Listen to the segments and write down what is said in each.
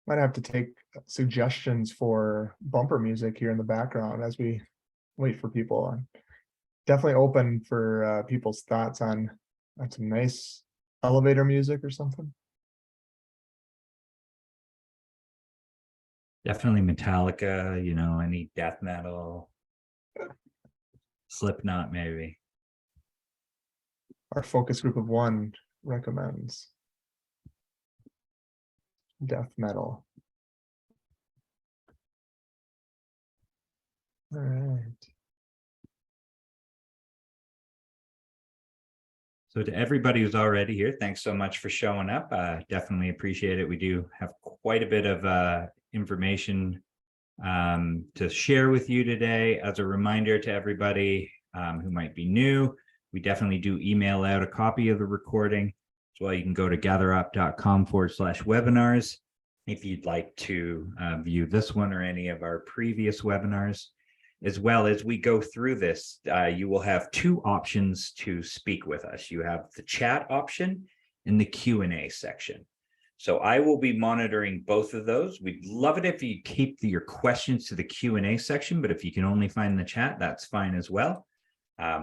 Might have to take suggestions for bumper music here in the background as we wait for people. I'm definitely open for people's thoughts on some nice elevator music or something. Definitely Metallica, any death metal, Slipknot, maybe. Our focus group of one recommends death metal. All right. So to everybody who's already here, thanks so much for showing up. Definitely appreciate it. We do have quite a bit of information to share with you today. As a reminder to everybody who might be new, we definitely do email out a copy of the recording. As well, you can go to GatherUp.com/webinars if you'd like to view this one or any of our previous webinars. As well as we go through this, you will have two options to speak with us. You have the chat option and the Q&A section. So I will be monitoring both of those. We'd love it if you keep your questions to the Q&A section, but if you can only find the chat, that's fine as well.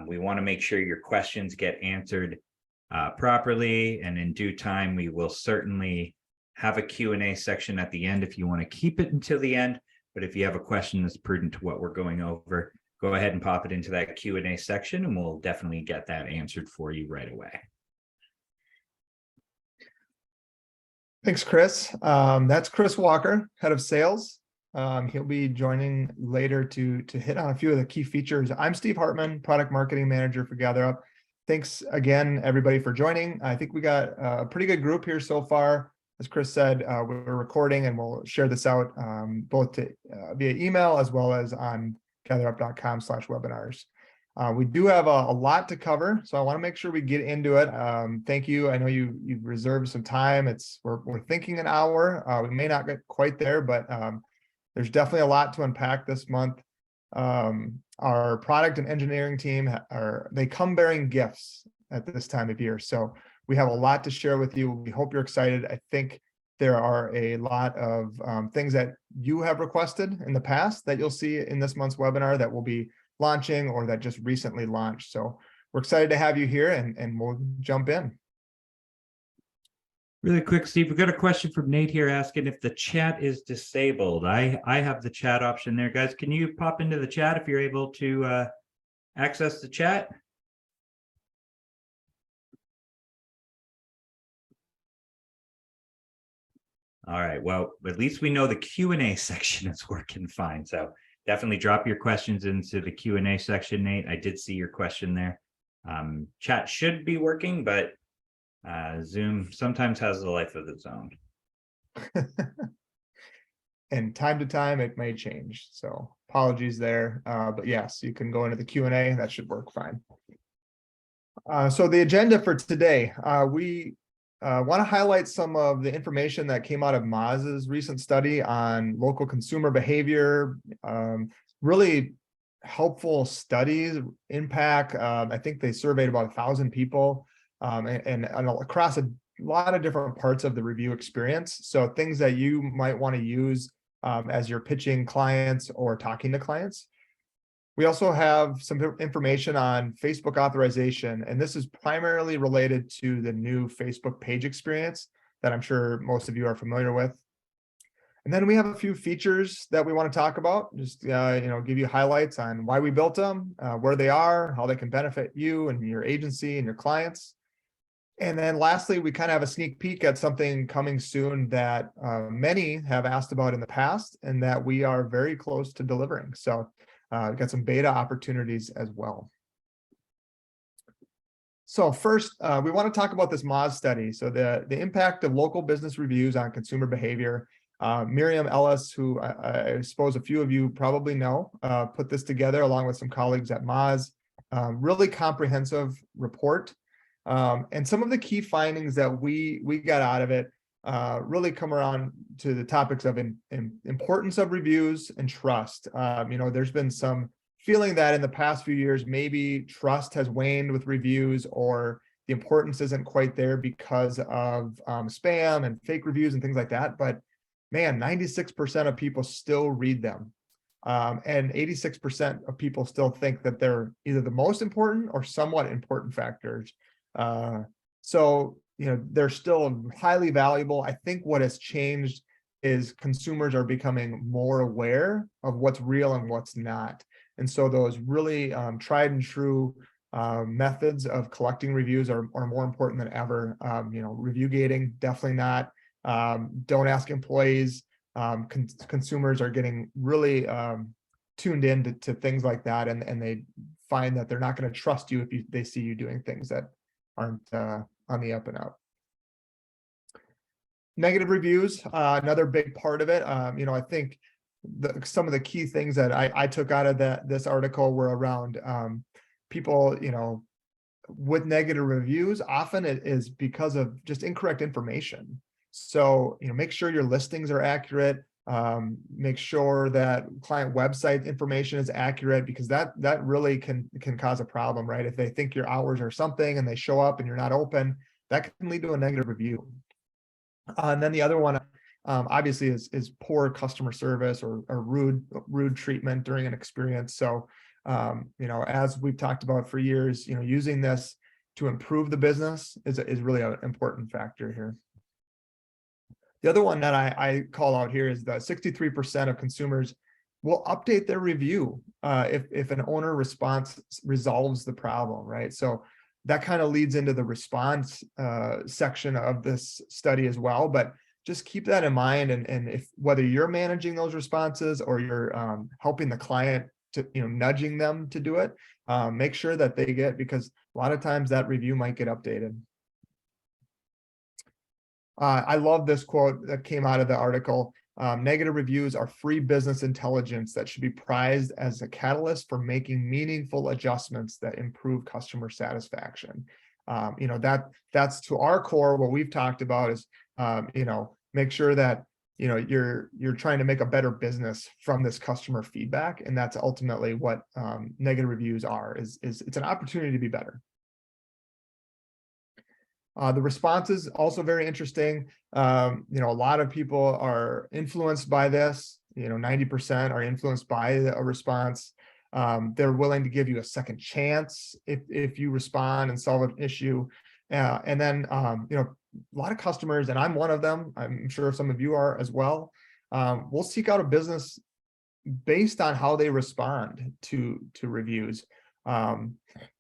We want to make sure your questions get answered properly, and in due time, we will certainly have a Q&A section at the end if you want to keep it until the end. But if you have a question that's prudent to what we're going over, go ahead and pop it into that Q&A section, and we'll definitely get that answered for you right away. Thanks, Chris. That's Chris Walker, head of sales. He'll be joining later to hit on a few of the key features. I'm Steve Hartman, product marketing manager for GatherUp. Thanks again, everybody, for joining. I think we got a pretty good group here so far. As Chris said, we're recording and we'll share this out both via email as well as on gatherup.com/webinars. We do have a lot to cover, so I want to make sure we get into it. Thank you. I know you've reserved some time. We're thinking an hour. We may not get quite there, but there's definitely a lot to unpack this month. Our product and engineering team they come bearing gifts at this time of year, so we have a lot to share with you. We hope you're excited. I think there are a lot of things that you have requested in the past that you'll see in this month's webinar that will be launching or that just recently launched. So we're excited to have you here, and we'll jump in. Really quick, Steve, we've got a question from Nate here asking if the chat is disabled. I have the chat option there, guys. Can you pop into the chat if you're able to access the chat? All right, well, at least we know the Q&A section is working fine. So definitely drop your questions into the Q&A section, Nate. I did see your question there. Chat should be working, but Zoom sometimes has a life of its own. And time to time, it may change. So apologies there. But yes, you can go into the Q&A. That should work fine. So the agenda for today, we want to highlight some of the information that came out of Moz's recent study on local consumer behavior. Really helpful studies, impact. I think they surveyed about 1,000 people and across a lot of different parts of the review experience. So things that you might want to use as you're pitching clients or talking to clients. We also have some information on Facebook authorization, and this is primarily related to the new Facebook page experience that I'm sure most of you are familiar with. And then we have a few features that we want to talk about, just give you highlights on why we built them, where they are, how they can benefit you and your agency and your clients. And then lastly, we kind of have a sneak peek at something coming soon that many have asked about in the past and that we are very close to delivering. So we've got some beta opportunities as well. So first, we want to talk about this Moz study. So the impact of local business reviews on consumer behavior. Miriam Ellis, who I suppose a few of you probably know, put this together along with some colleagues at Moz. Really comprehensive report. And some of the key findings that we got out of it really come around to the topics of importance of reviews and trust. There's been some feeling that in the past few years, maybe trust has waned with reviews, or the importance isn't quite there because of spam and fake reviews and things like that. But man, 96% of people still read them. And 86% of people still think that they're either the most important or somewhat important factors. So, they're still highly valuable. I think what has changed is consumers are becoming more aware of what's real and what's not. And so those really tried and true methods of collecting reviews are more important than ever. Review gating, definitely not. Don't ask employees. Consumers are getting really tuned in to things like that, and they find that they're not going to trust you if they see you doing things that aren't on the up and up. Negative reviews, another big part of it. I think some of the key things that I took out of this article were around people, with negative reviews. Often it is because of just incorrect information. So, make sure your listings are accurate. Make sure that client website information is accurate, because that really can cause a problem, right? If they think your hours are something and they show up and you're not open, that can lead to a negative review. And then the other one, obviously, is poor customer service or rude treatment during an experience. So, as we've talked about for years, using this to improve the business is really an important factor here. The other one that I call out here is that 63% of consumers will update their review if an owner response resolves the problem, right? So that kind of leads into the response section of this study as well. But just keep that in mind, and if whether you're managing those responses or you're helping the client to nudging them to do it, make sure that they get, because a lot of times that review might get updated. I love this quote that came out of the article. Negative reviews are free business intelligence that should be prized as a catalyst for making meaningful adjustments that improve customer satisfaction. That's to our core. What we've talked about is, make sure that you're trying to make a better business from this customer feedback, and that's ultimately what negative reviews are. Is it's an opportunity to be better. The responses also very interesting. A lot of people are influenced by this. 90% are influenced by a response. They're willing to give you a second chance if you respond and solve an issue. And then, a lot of customers, and I'm one of them, I'm sure some of you are as well, will seek out a business based on how they respond to reviews.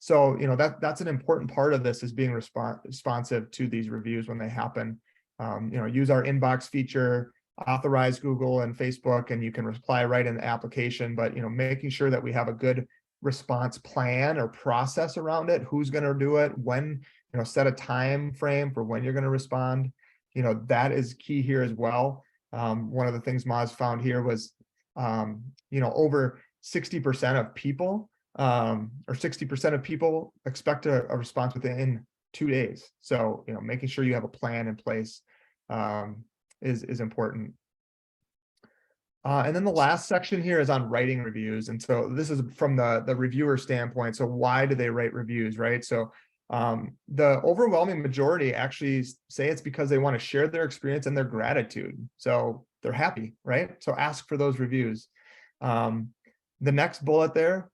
So that's an important part of this, is being responsive to these reviews when they happen. Use our inbox feature, authorize Google and Facebook, and you can reply right in the application. But making sure that we have a good response plan or process around it. Who's going to do it? When? Set a time frame for when you're going to respond. That is key here as well. One of the things Moz found here was, over 60% of people, or 60% of people expect a response within 2 days. So, making sure you have a plan in place is important. And then the last section here is on writing reviews. And so this is from the reviewer standpoint. So why do they write reviews, right? So the overwhelming majority actually say it's because they want to share their experience and their gratitude. So they're happy, right? So ask for those reviews. The next bullet there,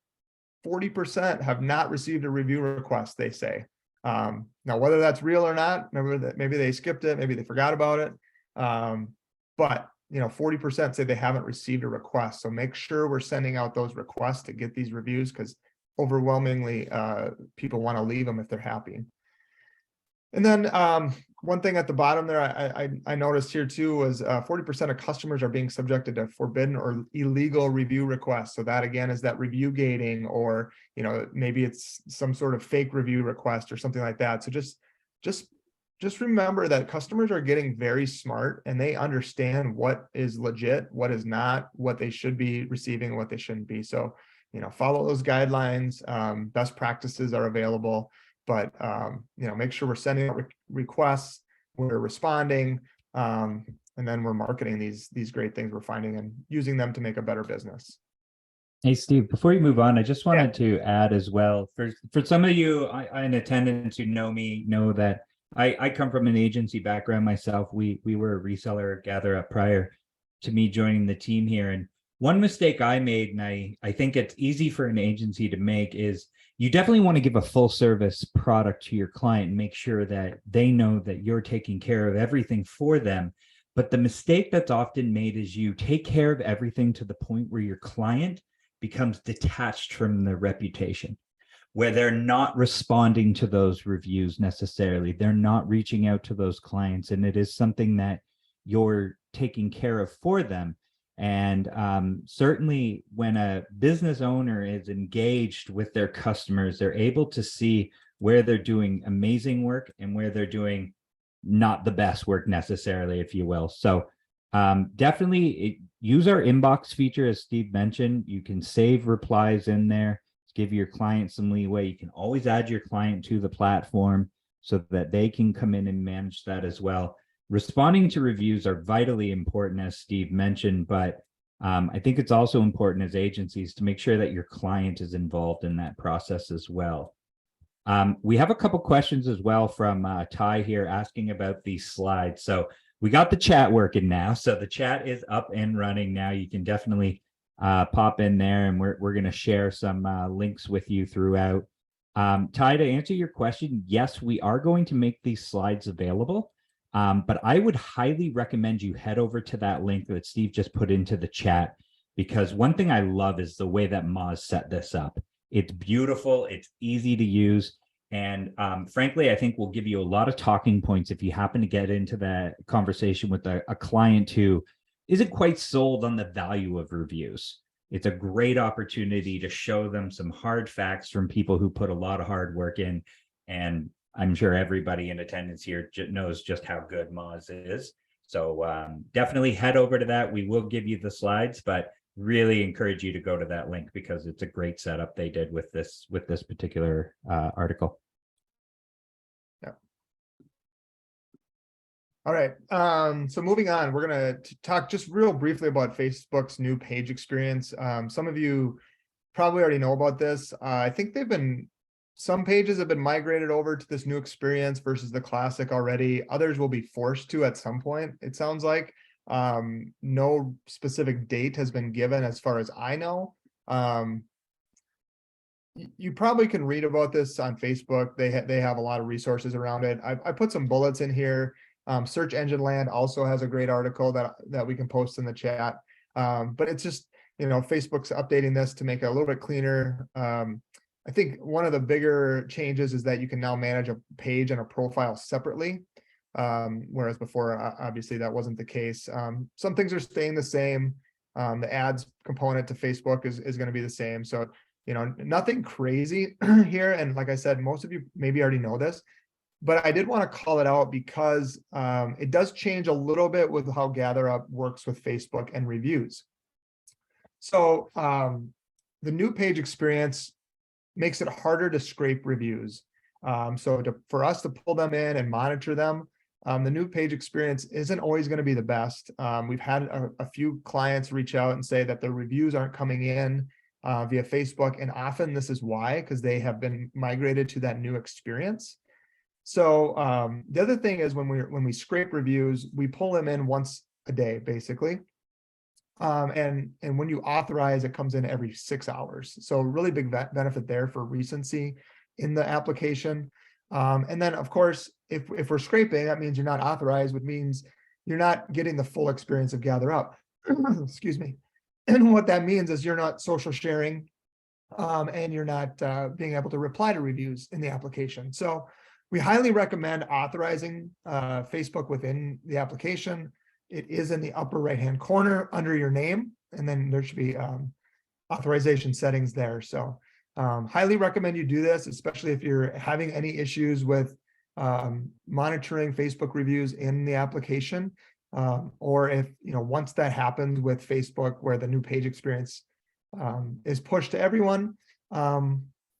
40% have not received a review request, they say. Now, whether that's real or not, maybe they skipped it, maybe they forgot about it. But 40% say they haven't received a request. So make sure we're sending out those requests to get these reviews, because overwhelmingly people want to leave them if they're happy. And then one thing at the bottom there I noticed here too was 40% of customers are being subjected to forbidden or illegal review requests. So that again is that review gating, or maybe it's some sort of fake review request or something like that. So just remember that customers are getting very smart, and they understand what is legit, what is not, what they should be receiving, what they shouldn't be. So follow those guidelines. Best practices are available. But make sure we're sending out requests, we're responding, and then we're marketing these great things we're finding and using them to make a better business. Hey, Steve, before you move on, I just wanted to add as well, for some of you in attendance who know me, know that I come from an agency background myself. We were a reseller at GatherUp prior. to me joining the team here. And one mistake I made, and I think it's easy for an agency to make, is you definitely want to give a full service product to your client and make sure that they know that you're taking care of everything for them. But the mistake that's often made is you take care of everything to the point where your client becomes detached from their reputation, where they're not responding to those reviews necessarily. They're not reaching out to those clients, and it is something that you're taking care of for them. And certainly when a business owner is engaged with their customers, they're able to see where they're doing amazing work and where they're doing not the best work necessarily, if you will. So definitely use our inbox feature, as Steve mentioned. You can save replies in there, give your client some leeway. You can always add your client to the platform so that they can come in and manage that as well. Responding to reviews are vitally important, as Steve mentioned, but I think it's also important as agencies to make sure that your client is involved in that process as well. We have a couple questions as well from Ty here asking about these slides. So we got the chat working now. So the chat is up and running now. You can definitely pop in there, and we're going to share some links with you throughout. Ty, to answer your question, yes, we are going to make these slides available. But I would highly recommend you head over to that link that Steve just put into the chat, because one thing I love is the way that Moz set this up. It's beautiful, it's easy to use, and frankly, I think will give you a lot of talking points if you happen to get into that conversation with a client who isn't quite sold on the value of reviews. It's a great opportunity to show them some hard facts from people who put a lot of hard work in, and I'm sure everybody in attendance here knows just how good Moz is. So definitely head over to that. We will give you the slides, but really encourage you to go to that link because it's a great setup they did with this particular article. Yeah. All right. So moving on, we're going to talk just real briefly about Facebook's new page experience. Some of you probably already know about this. I think some pages have been migrated over to this new experience versus the classic already. Others will be forced to at some point, it sounds like. No specific date has been given as far as I know. You probably can read about this on Facebook. They have a lot of resources around it. I put some bullets in here. Search Engine Land also has a great article that we can post in the chat. But it's just, Facebook's updating this to make it a little bit cleaner. I think one of the bigger changes is that you can now manage a page and a profile separately, whereas before, obviously, that wasn't the case. Some things are staying the same. The ads component to Facebook is going to be the same. So, nothing crazy here. And like I said, most of you maybe already know this, but I did want to call it out because it does change a little bit with how GatherUp works with Facebook and reviews. So the new page experience makes it harder to scrape reviews. For us to pull them in and monitor them, the new page experience isn't always going to be the best. We've had a few clients reach out and say that the reviews aren't coming in via Facebook, and often this is why, because they have been migrated to that new experience. So the other thing is when we scrape reviews, we pull them in once a day, basically. And when you authorize, it comes in every 6 hours. So really big benefit there for recency in the application. And then of course, if we're scraping, that means you're not authorized, which means you're not getting the full experience of GatherUp. Excuse me. And what that means is you're not social sharing, and you're not being able to reply to reviews in the application. So we highly recommend authorizing Facebook within the application. It is in the upper right-hand corner under your name, and then there should be authorization settings there. So highly recommend you do this, especially if you're having any issues with monitoring Facebook reviews in the application, or if, once that happens with Facebook where the new page experience is pushed to everyone,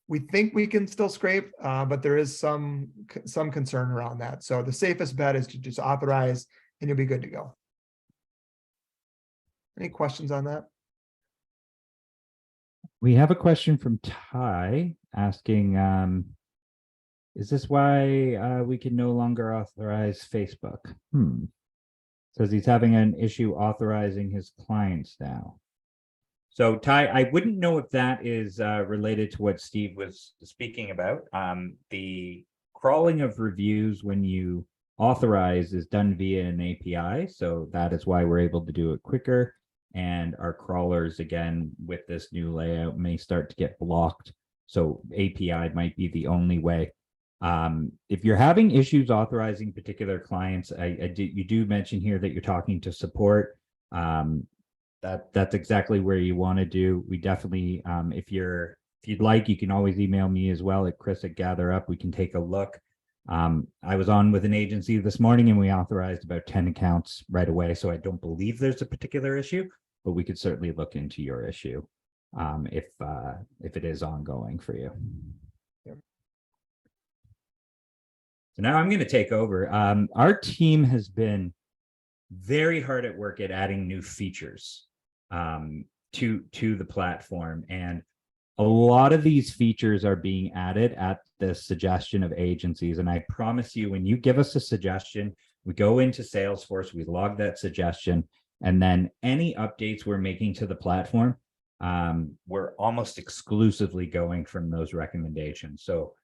we think we can still scrape, but there is some concern around that. So the safest bet is to just authorize and you'll be good to go. Any questions on that? We have a question from Ty asking, is this why we can no longer authorize Facebook? Says he's having an issue authorizing his clients now. So Ty, I wouldn't know if that is related to what Steve was speaking about. The crawling of reviews when you authorize is done via an API. So that is why we're able to do it quicker. And our crawlers, again, with this new layout may start to get blocked. So API might be the only way. If you're having issues authorizing particular clients, you do mention here that you're talking to support. That's exactly where you want to do. We definitely, if you'd like, you can always email me as well at Chris@GatherUp. We can take a look. I was on with an agency this morning and we authorized about 10 accounts right away. So I don't believe there's a particular issue, but we could certainly look into your issue if it is ongoing for you. So now I'm going to take over. Our team has been very hard at work at adding new features to the platform. And a lot of these features are being added at the suggestion of agencies. And I promise you, when you give us a suggestion, we go into Salesforce, we log that suggestion, and then any updates we're making to the platform, we're almost exclusively going from those recommendations. So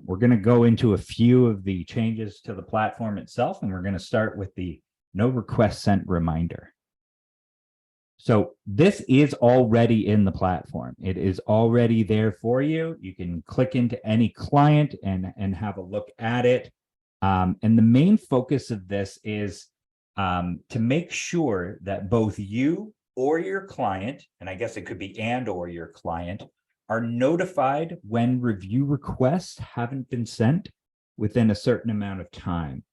we're going to go into a few of the changes to the platform itself, and we're going to start with the no request sent reminder. So this is already in the platform. It is already there for you. You can click into any client and have a look at it. And the main focus of this is to make sure that both you or your client, and I guess it could be and or your client, are notified when review requests haven't been sent within a certain amount of time.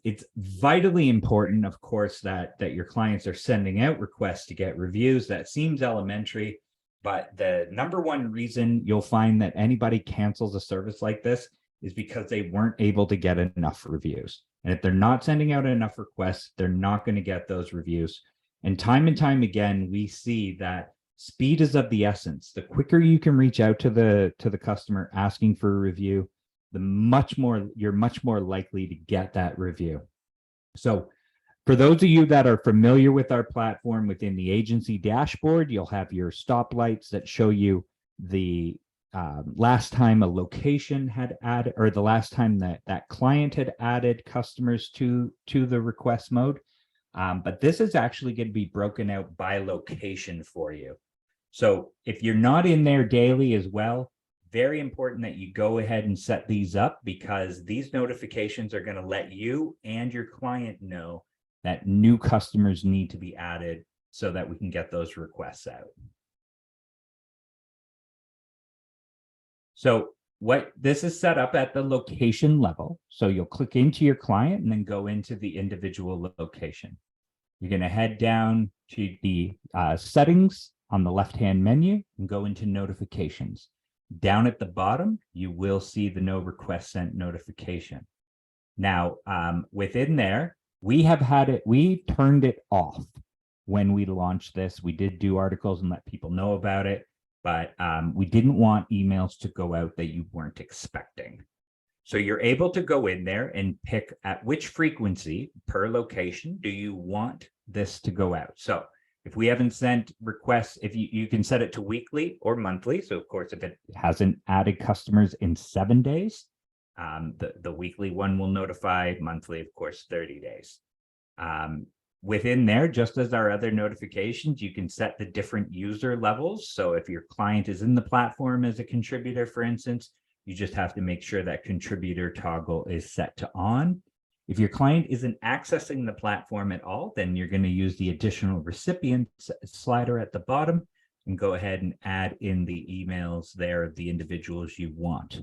It's vitally important, of course, that your clients are sending out requests to get reviews. That seems elementary, but the number one reason you'll find that anybody cancels a service like this is because they weren't able to get enough reviews. And if they're not sending out enough requests, they're not going to get those reviews. And time again, we see that speed is of the essence. The quicker you can reach out to the customer asking for a review, you're much more likely to get that review. So for those of you that are familiar with our platform, within the agency dashboard, you'll have your stoplights that show you the last time a location had added, or the last time that client had added customers to the request mode. But this is actually going to be broken out by location for you. So if you're not in there daily as well, very important that you go ahead and set these up, because these notifications are going to let you and your client know that new customers need to be added so that we can get those requests out. So what this is set up at the location level. So you'll click into your client and then go into the individual location. You're going to head down to the settings on the left-hand menu and go into notifications. Down at the bottom, you will see the no request sent notification. Now, within there, we turned it off when we launched this. We did do articles and let people know about it, but we didn't want emails to go out that you weren't expecting. So you're able to go in there and pick at which frequency per location do you want this to go out. So if we haven't sent requests, if you can set it to weekly or monthly. So of course, if it hasn't added customers in 7 days, the weekly one will notify, monthly, of course, 30 days. Within there, just as our other notifications, you can set the different user levels. So if your client is in the platform as a contributor, for instance, you just have to make sure that contributor toggle is set to on. If your client isn't accessing the platform at all, then you're going to use the additional recipients slider at the bottom and go ahead and add in the emails there of the individuals you want.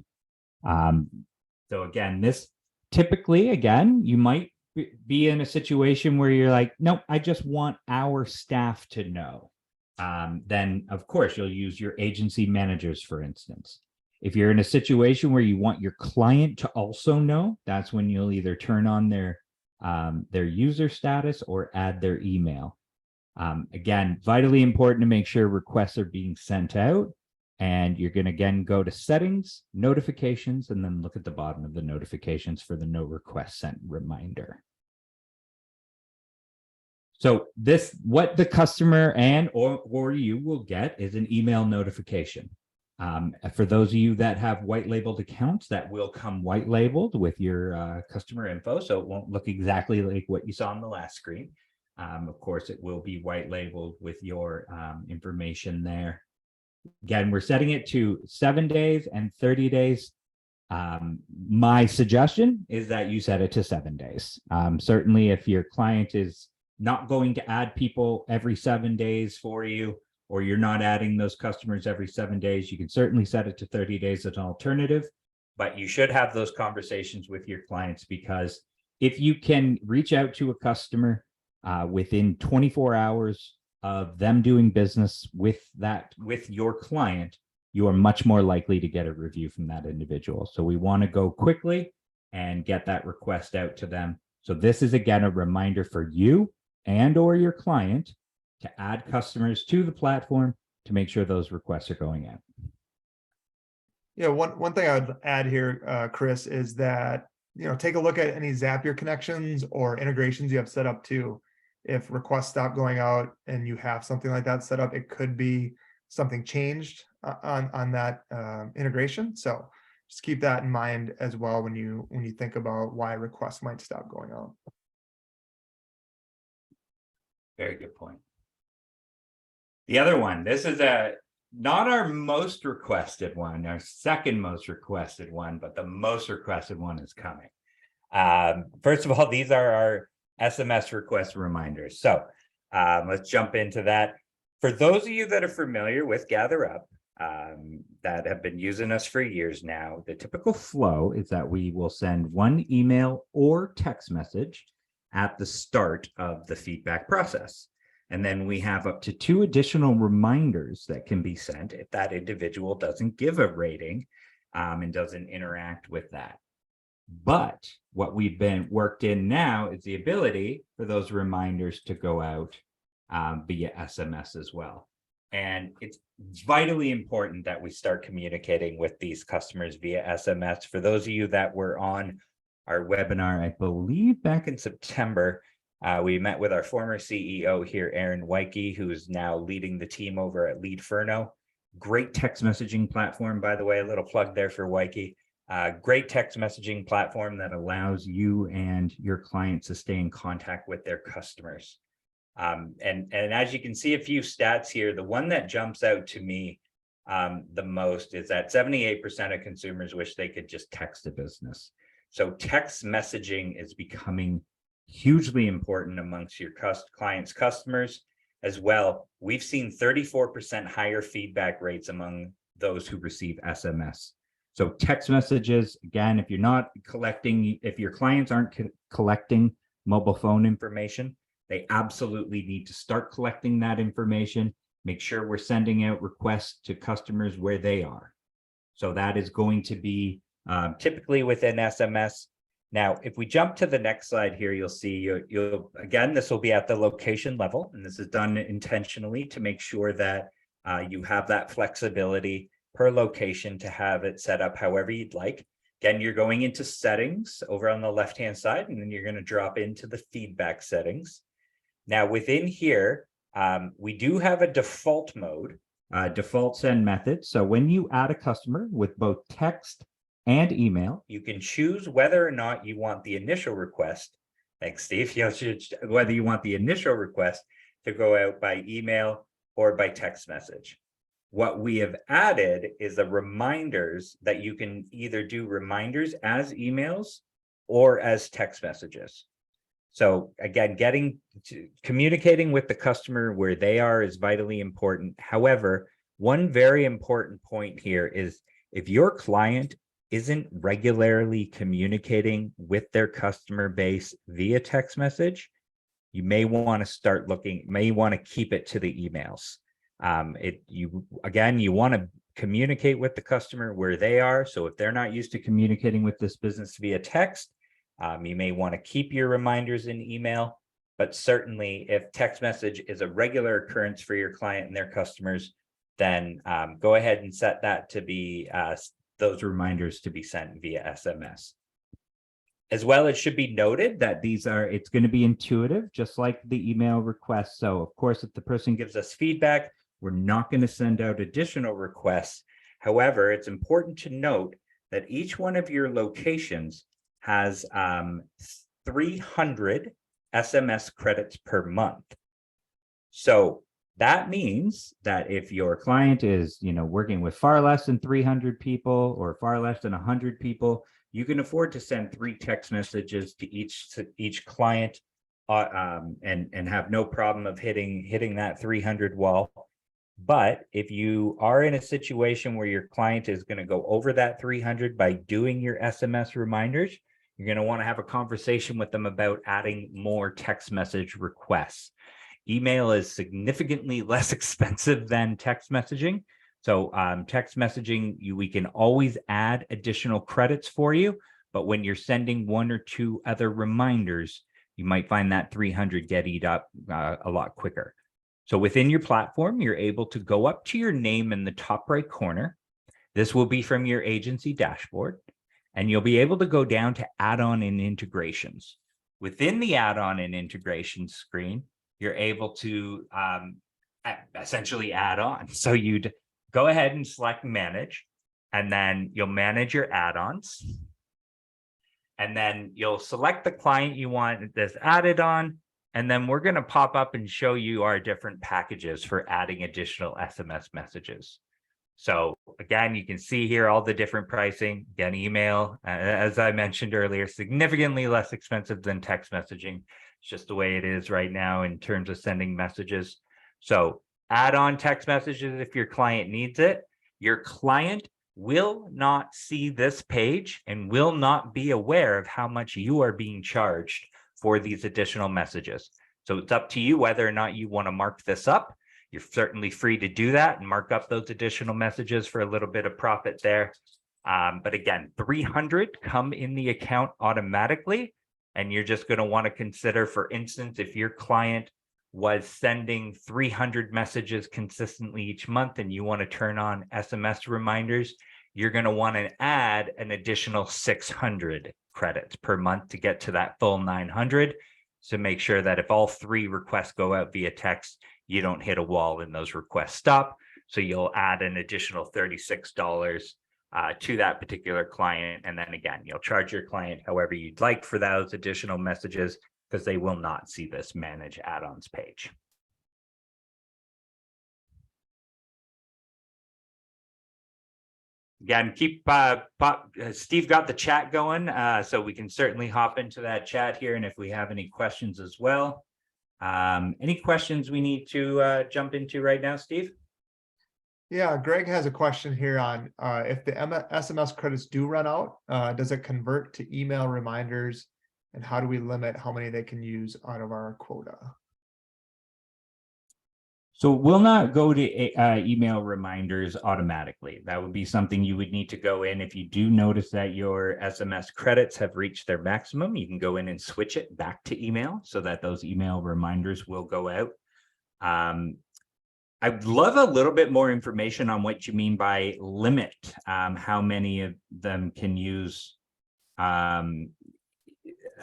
So again, this typically, again, you might be in a situation where you're like, nope, I just want our staff to know. Then of course you'll use your agency managers, for instance. If you're in a situation where you want your client to also know, that's when you'll either turn on their user status or add their email. Again, vitally important to make sure requests are being sent out. And you're going to again go to settings, notifications, and then look at the bottom of the notifications for the no request sent reminder. So what the customer or you will get is an email notification. For those of you that have white labeled accounts, that will come white labeled with your customer info. So it won't look exactly like what you saw on the last screen. Of course, it will be white labeled with your information there. Again, we're setting it to 7 days and 30 days. My suggestion is that you set it to 7 days. Certainly, if your client is not going to add people every 7 days for you, or you're not adding those customers every 7 days, you can certainly set it to 30 days as an alternative. But you should have those conversations with your clients, because if you can reach out to a customer within 24 hours of them doing business with your client, you are much more likely to get a review from that individual. So we want to go quickly and get that request out to them. So this is, again, a reminder for you and or your client to add customers to the platform to make sure those requests are going out. Yeah, one thing I would add here, Chris, is that, take a look at any Zapier connections or integrations you have set up too. If requests stop going out and you have something like that set up, it could be something changed on that integration. So just keep that in mind as well when you think about why requests might stop going out. Very good point. The other one, this is not our most requested one, our second most requested one, but the most requested one is coming. First of all, these are our SMS request reminders. So let's jump into that. For those of you that are familiar with GatherUp, that have been using us for years now, the typical flow is that we will send one email or text message at the start of the feedback process. And then we have up to 2 additional reminders that can be sent if that individual doesn't give a rating and doesn't interact with that. But what we've been worked in now is the ability for those reminders to go out via SMS as well. And it's vitally important that we start communicating with these customers via SMS. For those of you that were on our webinar, I believe back in September, we met with our former CEO here, Aaron Wyke, who is now leading the team over at Leadferno. Great text messaging platform, by the way, a little plug there for Wyke. Great text messaging platform that allows you and your clients to stay in contact with their customers. And as you can see a few stats here, the one that jumps out to me the most is that 78% of consumers wish they could just text a business. So text messaging is becoming hugely important amongst your clients' customers as well. We've seen 34% higher feedback rates among those who receive SMS. So text messages, again, if your clients aren't collecting mobile phone information, they absolutely need to start collecting that information. Make sure we're sending out requests to customers where they are. So that is going to be typically within SMS. Now, if we jump to the next slide here, you'll see again, this will be at the location level, and this is done intentionally to make sure that you have that flexibility per location to have it set up however you'd like. Again, you're going into settings over on the left-hand side, and then you're going to drop into the feedback settings. Now, within here, we do have a default mode, default send method. So when you add a customer with both text and email, you can choose whether or not you want the initial request. Thanks, Steve. Whether you want the initial request to go out by email or by text message. What we have added is the reminders that you can either do reminders as emails or as text messages. So again, communicating with the customer where they are is vitally important. However, one very important point here is if your client isn't regularly communicating with their customer base via text message, you may want to keep it to the emails. You want to communicate with the customer where they are. So if they're not used to communicating with this business via text, you may want to keep your reminders in email, but certainly if text message is a regular occurrence for your client and their customers, then go ahead and set that to be those reminders to be sent via SMS. As well, it should be noted that it's going to be intuitive, just like the email request. So of course, if the person gives us feedback, we're not going to send out additional requests. However, it's important to note that each one of your locations has 300 SMS credits per month. So that means that if your client is, working with far less than 300 people or far less than 100 people, you can afford to send 3 text messages to each client and have no problem of hitting that 300 wall. But if you are in a situation where your client is going to go over that 300 by doing your SMS reminders, you're going to want to have a conversation with them about adding more text message requests. Email is significantly less expensive than text messaging. So text messaging, we can always add additional credits for you. But when you're sending 1 or 2 other reminders, you might find that 300 get eat up a lot quicker. So within your platform, you're able to go up to your name in the top right corner. This will be from your agency dashboard, and you'll be able to go down to add-on and integrations. Within the add-on and integration screen, you're able to essentially add on. So you'd go ahead and select manage, and then you'll manage your add-ons. And then you'll select the client you want this added on. And then we're going to pop up and show you our different packages for adding additional SMS messages. So again, you can see here all the different pricing. Again, email, as I mentioned earlier, significantly less expensive than text messaging. It's just the way it is right now in terms of sending messages. So add on text messages if your client needs it. Your client will not see this page and will not be aware of how much you are being charged for these additional messages. So it's up to you whether or not you want to mark this up. You're certainly free to do that and mark up those additional messages for a little bit of profit there. But again, 300 come in the account automatically. And you're just going to want to consider, for instance, if your client was sending 300 messages consistently each month and you want to turn on SMS reminders, you're going to want to add an additional 600 credits per month to get to that full 900. So make sure that if all 3 requests go out via text, you don't hit a wall and those requests stop. So you'll add an additional $36 to that particular client. And then again, you'll charge your client however you'd like for those additional messages, because they will not see this manage add-ons page. Again, Steve got the chat going, so we can certainly hop into that chat here. And if we have any questions as well, any questions we need to jump into right now, Steve? Yeah, Greg has a question here on if the SMS credits do run out, does it convert to email reminders, and how do we limit how many they can use out of our quota? So we'll not go to email reminders automatically. That would be something you would need to go in. If you do notice that your SMS credits have reached their maximum, you can go in and switch it back to email so that those email reminders will go out. I'd love a little bit more information on what you mean by limit, how many of them can use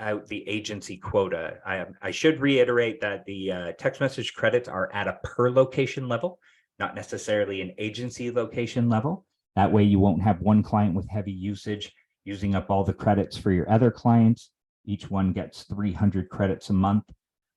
out the agency quota. I should reiterate that the text message credits are at a per location level, not necessarily an agency location level. That way you won't have one client with heavy usage using up all the credits for your other clients. Each one gets 300 credits a month.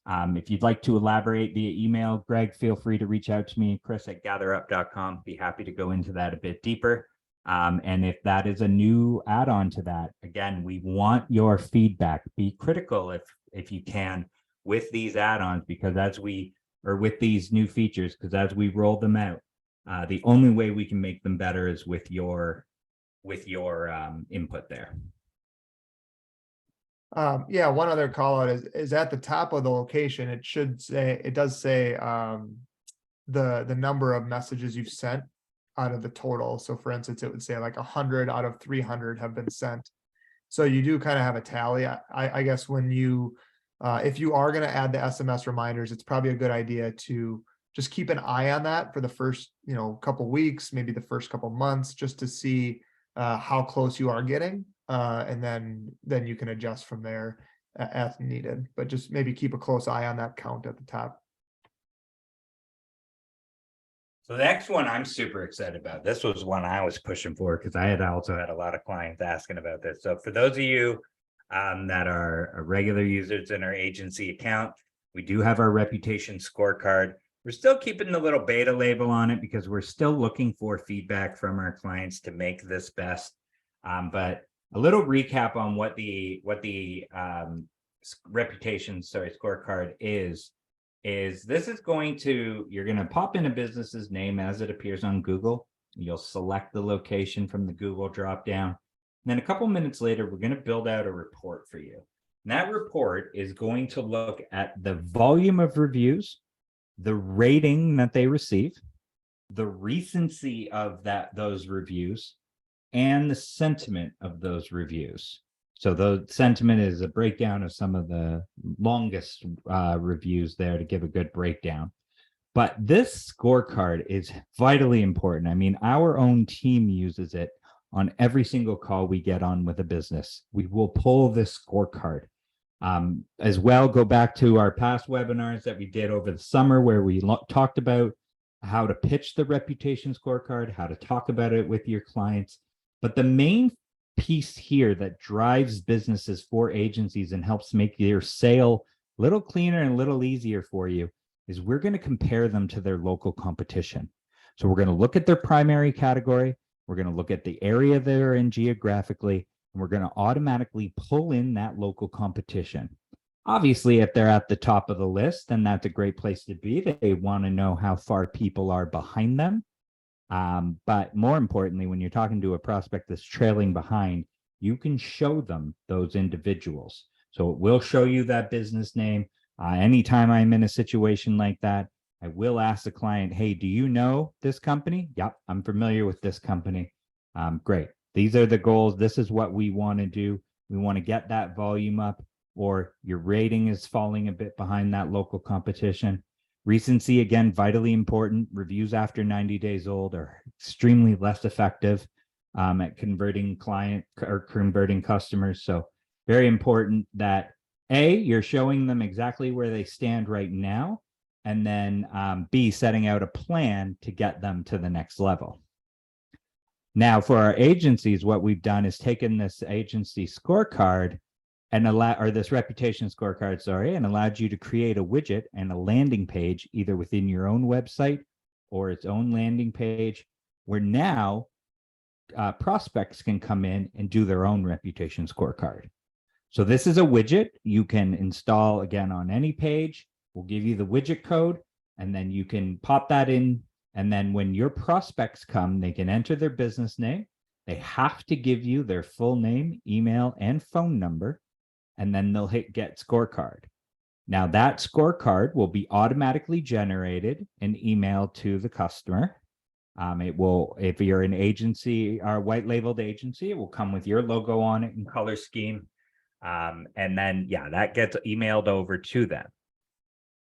If you'd like to elaborate via email, Greg, feel free to reach out to me, Chris@GatherUp.com. Be happy to go into that a bit deeper. And if that is a new add-on to that, again, we want your feedback. Be critical if you can with these add-ons, because with these new features, because as we roll them out, the only way we can make them better is with your input there. Yeah, one other call out is at the top of the location. It does say the number of messages you've sent out of the total. So for instance, it would say like 100 out of 300 have been sent. So you do kind of have a tally. I guess when you, if you are going to add the SMS reminders, it's probably a good idea to just keep an eye on that for the first, couple weeks, maybe the first couple months, just to see how close you are getting. And then you can adjust from there as needed, but just maybe keep a close eye on that count at the top. So the next one I'm super excited about. This was one I was pushing for because I had also had a lot of clients asking about this. So for those of you that are regular users in our agency account, we do have our reputation scorecard. We're still keeping the little beta label on it because we're still looking for feedback from our clients to make this best. But a little recap on what the reputation scorecard is this is going to, you're going to pop in a business's name as it appears on Google. You'll select the location from the Google dropdown. And then a couple minutes later, we're going to build out a report for you. And that report is going to look at the volume of reviews, the rating that they receive, the recency of those reviews, and the sentiment of those reviews. So the sentiment is a breakdown of some of the longest reviews there to give a good breakdown. But this scorecard is vitally important. I mean, our own team uses it on every single call we get on with a business. We will pull this scorecard. As well, go back to our past webinars that we did over the summer where we talked about how to pitch the reputation scorecard, how to talk about it with your clients. But the main piece here that drives businesses for agencies and helps make your sale a little cleaner and a little easier for you is we're going to compare them to their local competition. So we're going to look at their primary category. We're going to look at the area they're in geographically, and we're going to automatically pull in that local competition. Obviously, if they're at the top of the list, then that's a great place to be. They want to know how far people are behind them. But more importantly, when you're talking to a prospect that's trailing behind, you can show them those individuals. So it will show you that business name. Anytime I'm in a situation like that, I will ask the client, hey, do you know this company? Yep, I'm familiar with this company. Great. These are the goals. This is what we want to do. We want to get that volume up, or your rating is falling a bit behind that local competition. Recency, again, vitally important. Reviews after 90 days old are extremely less effective at converting converting customers. So very important that A, you're showing them exactly where they stand right now, and then B, setting out a plan to get them to the next level. Now, for our agencies, what we've done is taken this agency scorecard and this reputation scorecard, and allowed you to create a widget and a landing page either within your own website or its own landing page, where now prospects can come in and do their own reputation scorecard. So this is a widget you can install again on any page. We'll give you the widget code, and then you can pop that in. And then when your prospects come, they can enter their business name. They have to give you their full name, email, and phone number. And then they'll hit get scorecard. Now that scorecard will be automatically generated and emailed to the customer. It will, if you're an agency or white labeled agency, it will come with your logo on it and color scheme. And then, yeah, that gets emailed over to them.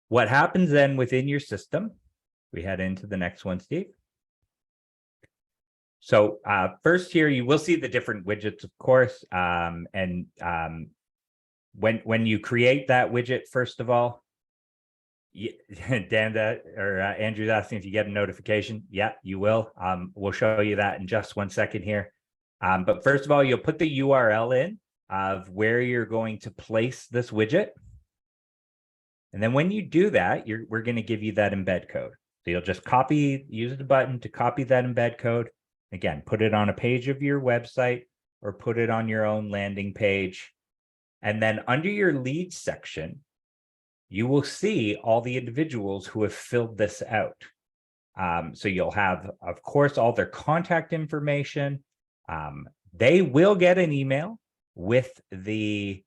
What happens then within your system? We head into the next one, Steve. So first here, you will see the different widgets, of course, when you create that widget, first of all, Andrew's asking if you get a notification. Yeah, you will. We'll show you that in just 1 second here. But first of all, you'll put the URL in of where you're going to place this widget. And then when you do that, we're going to give you that embed code. So you'll just use the button to copy that embed code. Again, put it on a page of your website or put it on your own landing page. And then under your leads section, you will see all the individuals who have filled this out. So you'll have, of course, all their contact information. They will get an email with the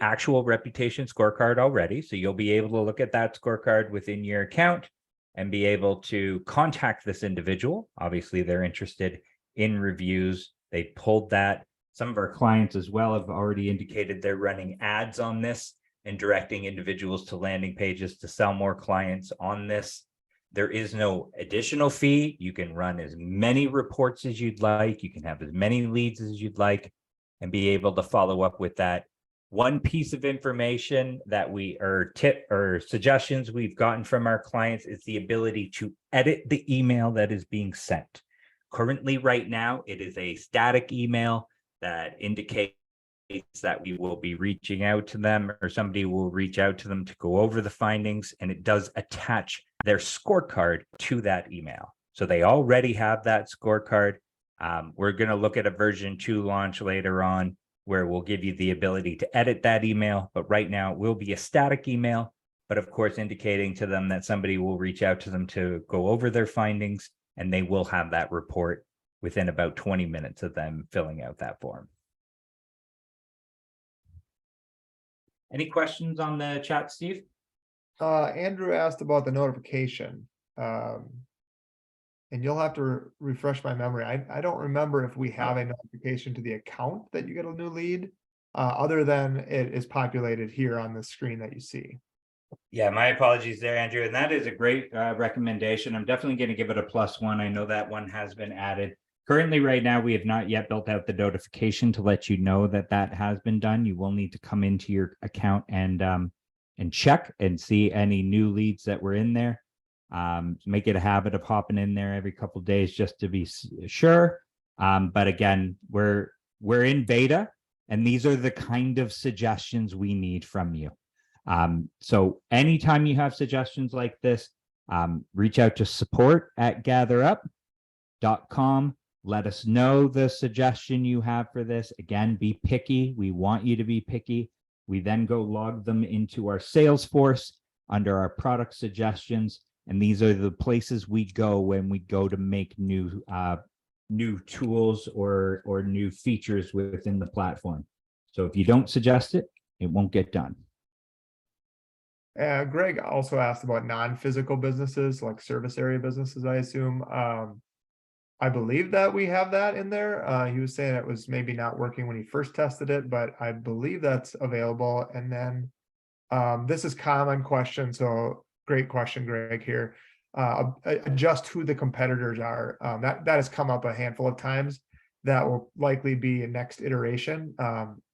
actual reputation scorecard already. So you'll be able to look at that scorecard within your account and be able to contact this individual. Obviously, they're interested in reviews. They pulled that. Some of our clients as well have already indicated they're running ads on this and directing individuals to landing pages to sell more clients on this. There is no additional fee. You can run as many reports as you'd like. You can have as many leads as you'd like and be able to follow up with that. One piece of information that tip or suggestions we've gotten from our clients is the ability to edit the email that is being sent. Currently, right now, it is a static email that indicates that we will be reaching out to them, or somebody will reach out to them to go over the findings, and it does attach their scorecard to that email. So they already have that scorecard. We're going to look at a version 2 launch later on where we'll give you the ability to edit that email. But right now it will be a static email, but of course, indicating to them that somebody will reach out to them to go over their findings, and they will have that report within about 20 minutes of them filling out that form. Any questions on the chat, Steve? Andrew asked about the notification. And you'll have to refresh my memory. I don't remember if we have a notification to the account that you get a new lead, other than it is populated here on the screen that you see. Yeah, my apologies there, Andrew. And that is a great recommendation. I'm definitely going to give it a +1. I know that one has been added. Currently, right now, we have not yet built out the notification to let you know that that has been done. You will need to come into your account and check and see any new leads that were in there. Make it a habit of hopping in there every couple of days just to be sure. But again, we're in beta, and these are the kind of suggestions we need from you. So anytime you have suggestions like this, reach out to support@gatherup.com. Let us know the suggestion you have for this. Again, be picky. We want you to be picky. We then go log them into our Salesforce under our product suggestions. And these are the places we go when we go to make new tools or new features within the platform. So if you don't suggest it, it won't get done. Greg also asked about non-physical businesses, like service area businesses, I assume. I believe that we have that in there. He was saying it was maybe not working when he first tested it, but I believe that's available. And then this is common question. So great question, Greg, here. Adjust who the competitors are. That has come up a handful of times. That will likely be a next iteration.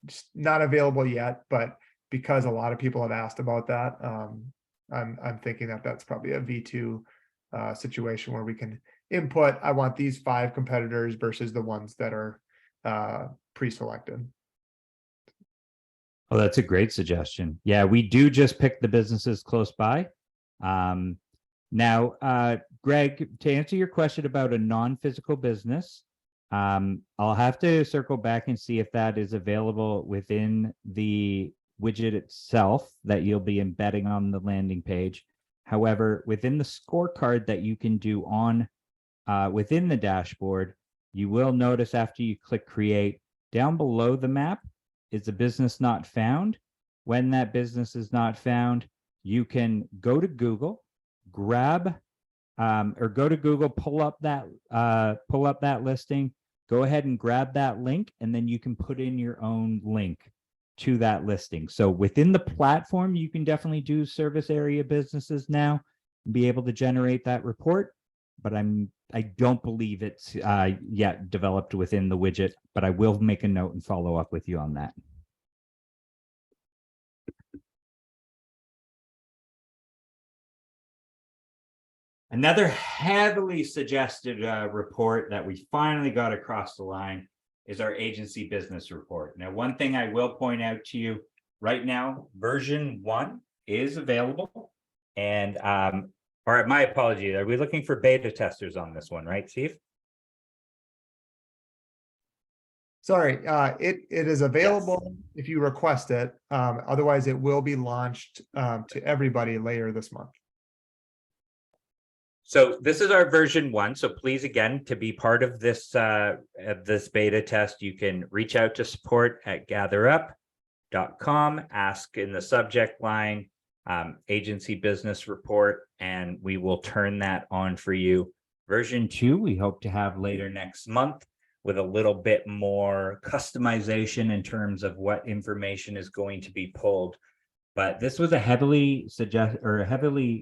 Just not available yet, but because a lot of people have asked about that, I'm thinking that that's probably a V2 situation where we can input, I want these 5 competitors versus the ones that are pre-selected. Oh, that's a great suggestion. Yeah, we do just pick the businesses close by. Now, Greg, to answer your question about a non-physical business, I'll have to circle back and see if that is available within the widget itself that you'll be embedding on the landing page. However, within the scorecard that you can do on within the dashboard, you will notice after you click create, down below the map is a business not found. When that business is not found, you can go to Google, grab or go to Google, pull up that listing, go ahead and grab that link, and then you can put in your own link to that listing. So within the platform, you can definitely do service area businesses now and be able to generate that report. But I don't believe it's yet developed within the widget, but I will make a note and follow up with you on that. Another heavily suggested report that we finally got across the line is our agency business report. Now, one thing I will point out to you right now, version 1 is available. And or my apology, are we looking for beta testers on this one, right, Steve? Sorry, it is available if you request it. Otherwise, it will be launched to everybody later this month. So this is our version 1. So please, again, to be part of this beta test, you can reach out to support@gatherup.com, ask in the subject line, agency business report, and we will turn that on for you. Version 2, we hope to have later next month with a little bit more customization in terms of what information is going to be pulled But this was a heavily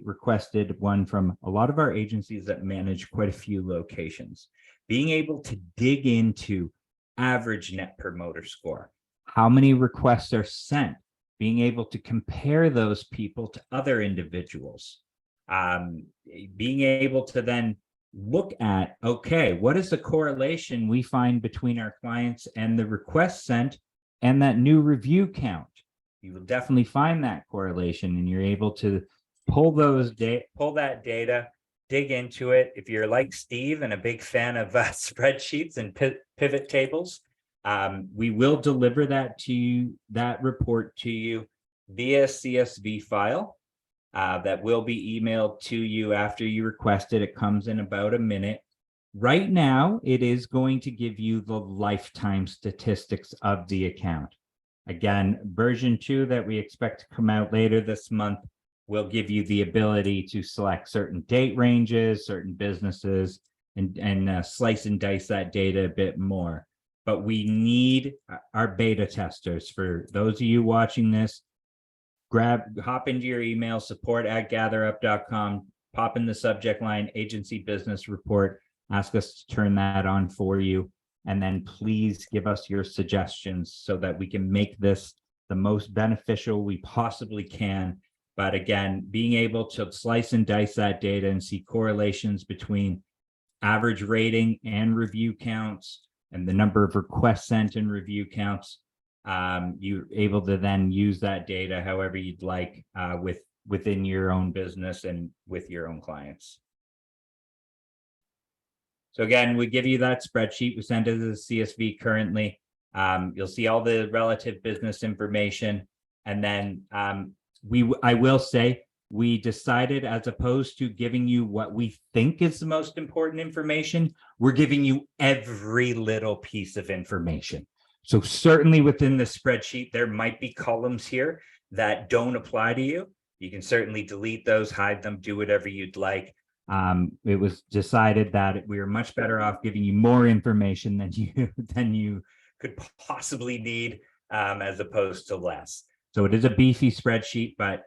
requested one from a lot of our agencies that manage quite a few locations. Being able to dig into average net promoter score, how many requests are sent, being able to compare those people to other individuals, being able to then look at, okay, what is the correlation we find between our clients and the requests sent and that new review count? You will definitely find that correlation, and you're able to pull that data, dig into it. If you're like Steve and a big fan of spreadsheets and pivot tables, we will deliver that report to you via CSV file that will be emailed to you after you request it. It comes in about a minute. Right now, it is going to give you the lifetime statistics of the account. Again, version 2 that we expect to come out later this month will give you the ability to select certain date ranges, certain businesses, and slice and dice that data a bit more. But we need our beta testers. For those of you watching this, hop into your email, support@gatherup.com, pop in the subject line, agency business report, ask us to turn that on for you. And then please give us your suggestions so that we can make this the most beneficial we possibly can. But again, being able to slice and dice that data and see correlations between average rating and review counts and the number of requests sent and review counts, you're able to then use that data however you'd like within your own business and with your own clients. So again, we give you that spreadsheet. We send it as a CSV currently. You'll see all the relative business information. And then I will say, we decided, as opposed to giving you what we think is the most important information, we're giving you every little piece of information. So certainly within the spreadsheet, there might be columns here that don't apply to you. You can certainly delete those, hide them, do whatever you'd like. It was decided that we were much better off giving you more information than you could possibly need, as opposed to less. So it is a beefy spreadsheet, but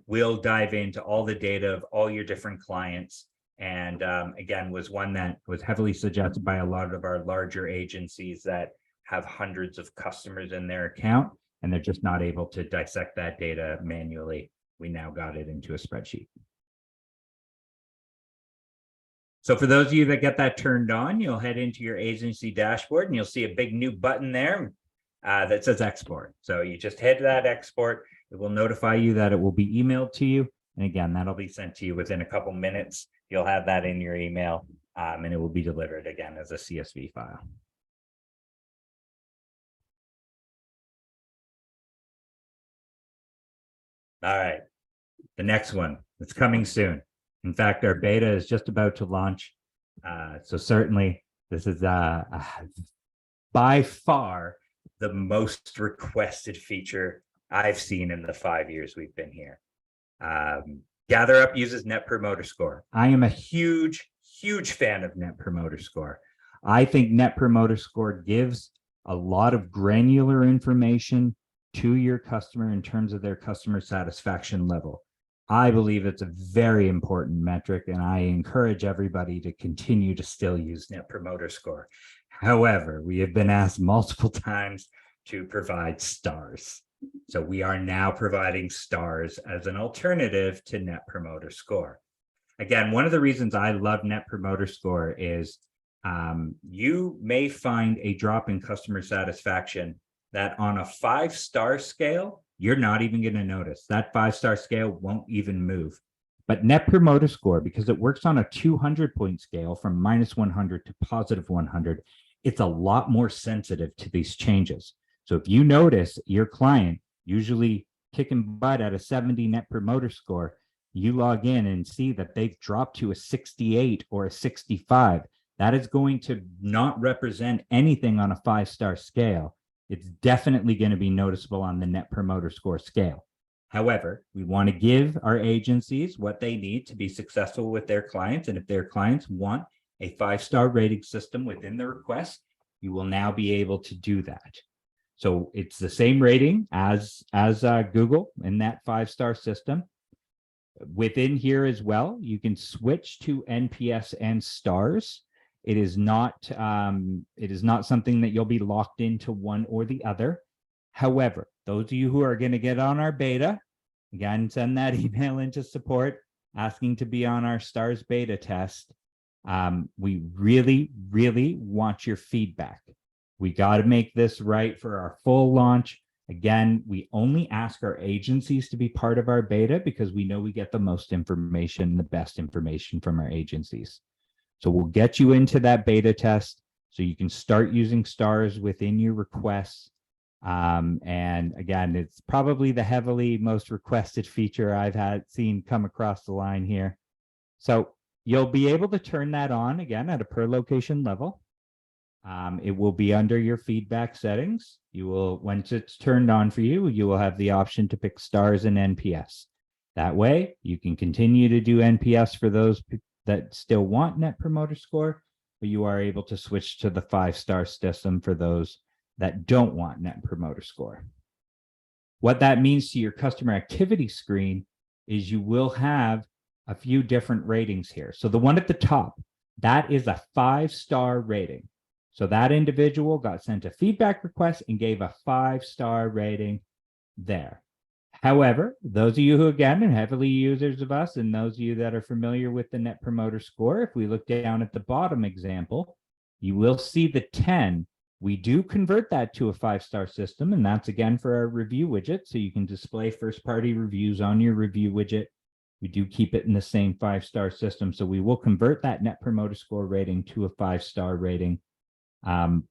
we'll dive into all the data of all your different clients. And again, was one that was heavily suggested by a lot of our larger agencies that have hundreds of customers in their account, and they're just not able to dissect that data manually. We now got it into a spreadsheet. So for those of you that get that turned on, you'll head into your agency dashboard and you'll see a big new button there that says export. So you just hit that export. It will notify you that it will be emailed to you. And again, that'll be sent to you within a couple minutes. You'll have that in your email, and it will be delivered again as a CSV file. All right, the next one, it's coming soon. In fact, our beta is just about to launch. So certainly this is by far the most requested feature I've seen in the 5 years we've been here. GatherUp uses Net Promoter Score. I am a huge fan of Net Promoter Score. I think Net Promoter Score gives a lot of granular information to your customer in terms of their customer satisfaction level. I believe it's a very important metric, and I encourage everybody to continue to still use Net Promoter Score. However, we have been asked multiple times to provide stars. So we are now providing stars as an alternative to Net Promoter Score. Again, one of the reasons I love Net Promoter Score is you may find a drop in customer satisfaction that on a 5-star scale, you're not even going to notice. That 5-star scale won't even move. But Net Promoter Score, because it works on a 200-point scale from -100 to +100, it's a lot more sensitive to these changes. So if you notice your client usually kicking butt at a 70 Net Promoter Score, you log in and see that they've dropped to a 68 or a 65. That is going to not represent anything on a 5-star scale. It's definitely going to be noticeable on the Net Promoter Score scale. However, we want to give our agencies what they need to be successful with their clients. And if their clients want a 5-star rating system within the request, you will now be able to do that. So it's the same rating as Google in that 5-star system. Within here as well, you can switch to NPS and stars. It is not something that you'll be locked into one or the other. However, those of you who are going to get on our beta, again, send that email into support asking to be on our stars beta test. We really, really want your feedback. We got to make this right for our full launch. Again, we only ask our agencies to be part of our beta because we know we get the most information, the best information from our agencies. So we'll get you into that beta test so you can start using stars within your requests. And again, it's probably the heavily most requested feature I've seen come across the line here. So you'll be able to turn that on again at a per location level. It will be under your feedback settings. You will, once it's turned on for you, you will have the option to pick stars and NPS. That way you can continue to do NPS for those that still want Net Promoter Score, but you are able to switch to the 5-star system for those that don't want Net Promoter Score. What that means to your customer activity screen is you will have a few different ratings here. So the one at the top, that is a 5-star rating. So that individual got sent a feedback request and gave a 5-star rating there. However, those of you who, again, are heavily users of us and those of you that are familiar with the Net Promoter Score, if we look down at the bottom example, you will see the 10. We do convert that to a 5-star system, and that's again for our review widget. So you can display first-party reviews on your review widget. We do keep it in the same 5-star system. So we will convert that Net Promoter Score rating to a 5-star rating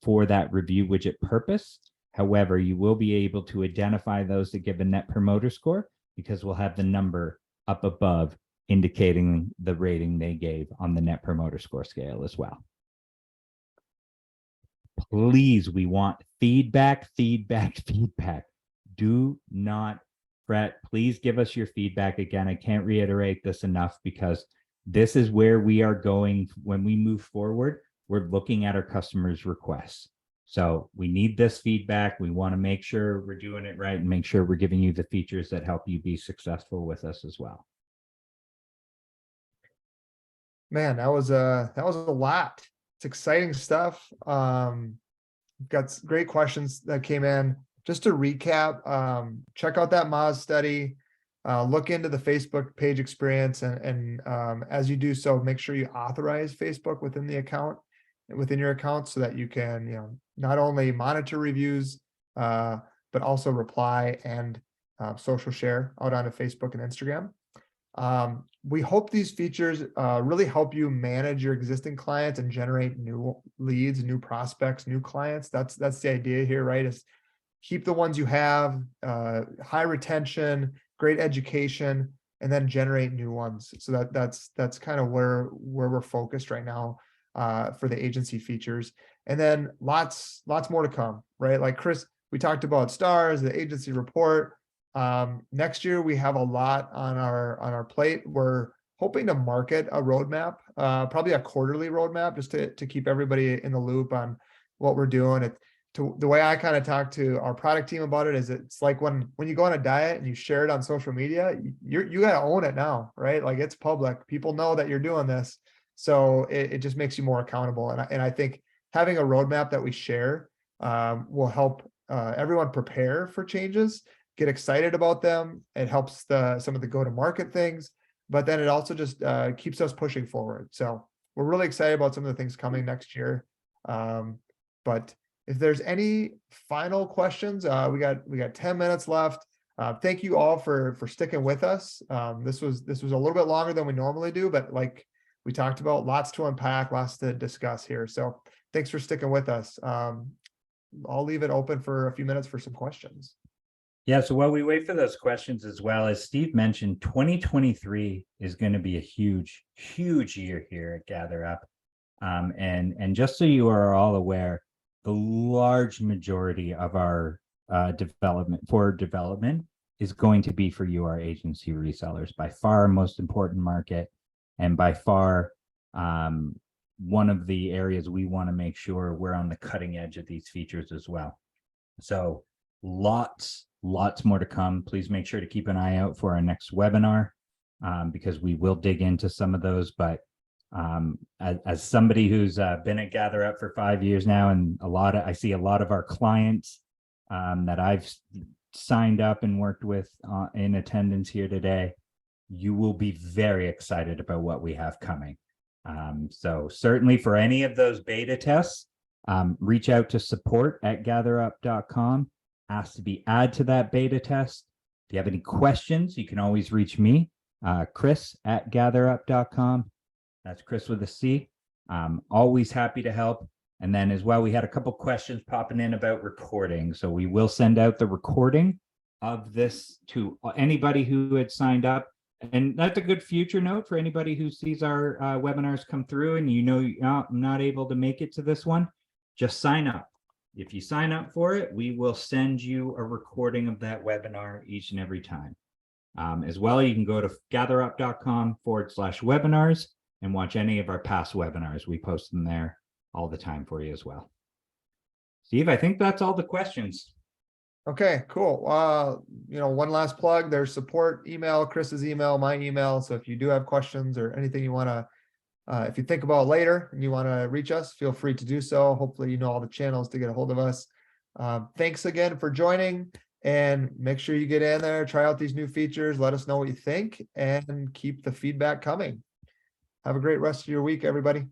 for that review widget purpose. However, you will be able to identify those that give a Net Promoter Score because we'll have the number up above indicating the rating they gave on the Net Promoter Score scale as well. Please, we want feedback, feedback, feedback. Do not fret. Please give us your feedback. Again, I can't reiterate this enough because this is where we are going when we move forward. We're looking at our customers' requests. So we need this feedback. We want to make sure we're doing it right and make sure we're giving you the features that help you be successful with us as well. Man, that was a lot. It's exciting stuff. Got great questions that came in. Just to recap, check out that Moz study, look into the Facebook page experience, and as you do so, make sure you authorize Facebook within the account, within your account, so that you can, not only monitor reviews, but also reply and social share out onto Facebook and Instagram. We hope these features really help you manage your existing clients and generate new leads, new prospects, new clients. That's the idea here, right? Is keep the ones you have, high retention, great education, and then generate new ones. So that's kind of where we're focused right now for the agency features. And then lots more to come, right? Like Chris, we talked about stars, the agency report. Next year we have a lot on our plate. We're hoping to market a roadmap, probably a quarterly roadmap, just to keep everybody in the loop on what we're doing. The way I kind of talk to our product team about it is it's like when you go on a diet and you share it on social media, you got to own it now, right? Like it's public. People know that you're doing this. So it just makes you more accountable. And I think having a roadmap that we share will help everyone prepare for changes, get excited about them. It helps some of the go-to-market things, but then it also just keeps us pushing forward. So we're really excited about some of the things coming next year. But if there's any final questions, we got 10 minutes left. Thank you all for sticking with us. This was a little bit longer than we normally do, but like we talked about, lots to unpack, lots to discuss here. So thanks for sticking with us. I'll leave it open for a few minutes for some questions. Yeah, so while we wait for those questions as well, as Steve mentioned, 2023 is going to be a huge year here at GatherUp. And just so you are all aware, the large majority of our development is going to be for you, our agency resellers, by far our most important market, and by far one of the areas we want to make sure we're on the cutting edge of these features as well. So lots more to come. Please make sure to keep an eye out for our next webinar, because we will dig into some of those. But as somebody who's been at GatherUp for 5 years now, and I see a lot of our clients that I've signed up and worked with in attendance here today, you will be very excited about what we have coming. So certainly for any of those beta tests, reach out to support@gatherup.com, ask to be added to that beta test. If you have any questions, you can always reach me, Chris@gatherup.com. That's Chris with a C. Always happy to help. And then as well, we had a couple questions popping in about recording. So we will send out the recording of this to anybody who had signed up. And that's a good future note for anybody who sees our webinars come through and I'm not able to make it to this one. Just sign up. If you sign up for it, we will send you a recording of that webinar each and every time. As well, you can go to gatherup.com/webinars and watch any of our past webinars. We post them there all the time for you as well. Steve, I think that's all the questions. Okay, cool. One last plug, there's support email, Chris's email, my email. So if you do have questions or anything you want to, if you think about later and you want to reach us, feel free to do so. Hopefully, you know all the channels to get a hold of us. Thanks again for joining, and make sure you get in there, try out these new features, let us know what you think, and keep the feedback coming. Have a great rest of your week, everybody.